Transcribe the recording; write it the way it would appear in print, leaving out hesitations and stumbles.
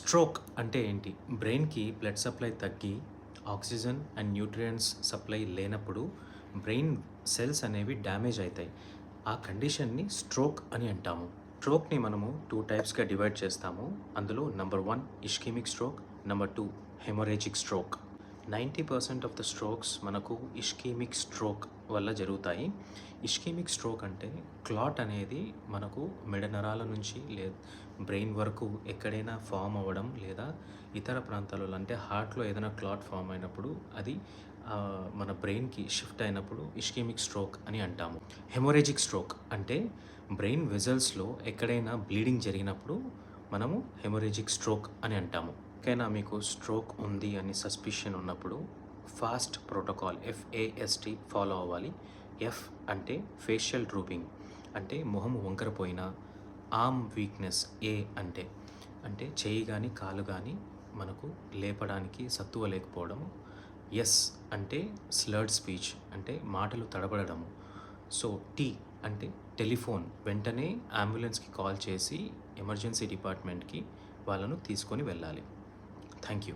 Stroke అంటే ఏంటి? బ్రెయిన్‌కి బ్లడ్ సప్లై తగ్గి, ఆక్సిజన్ అండ్ న్యూట్రియంట్స్ సప్లై లేనప్పుడు బ్రెయిన్ సెల్స్ అనేవి డ్యామేజ్ అయితాయి. ఆ కండిషన్‌ని స్ట్రోక్ అని అంటాము. స్ట్రోక్‌ని మనము 2 టైప్స్‌గా డివైడ్ చేస్తాము. అందులో number 1 ischaemic stroke, number 2 haemorrhagic stroke. 90% of the strokes మనకు ఇస్కెమిక్ స్ట్రోక్ వల్ల జరుగుతాయి. ఇస్కెమిక్ స్ట్రోక్ అంటే క్లాట్ అనేది మనకు మెడ నరాల నుంచి బ్రెయిన్ వరకు ఎక్కడైనా ఫామ్ అవ్వడం లేదా ఇతర ప్రాంతాలలో అంటే హార్ట్‌లో ఏదైనా క్లాట్ ఫామ్ అయినప్పుడు అది మన బ్రెయిన్‌కి షిఫ్ట్ అయినప్పుడు ఇస్కెమిక్ స్ట్రోక్ అని అంటాము. హెమోరేజిక్ స్ట్రోక్ అంటే బ్రెయిన్ వెసల్స్‌లో ఎక్కడైనా బ్లీడింగ్ జరిగినప్పుడు మనము హెమోరేజిక్ స్ట్రోక్ అని అంటాము. ఎవరికైనా మీకు స్ట్రోక్ ఉంది అని సస్పిషన్ ఉన్నప్పుడు ఫాస్ట్ ప్రోటోకాల్ FAST ఫాలో అవ్వాలి. ఎఫ్ అంటే ఫేషియల్ డ్రూపింగ్ అంటే మొహం వంకరపోయినా, ఆర్మ్ వీక్నెస్ అంటే చేయి కానీ కాలు కానీ మనకు లేపడానికి సత్తువ లేకపోవడము. ఎస్ అంటే స్లర్డ్ స్పీచ్ అంటే మాటలు తడబడము. సో టీ అంటే టెలిఫోన్ వెంటనే అంబులెన్స్కి కాల్ చేసి ఎమర్జెన్సీ డిపార్ట్మెంట్కి వాళ్ళను తీసుకొని వెళ్ళాలి. Thank you.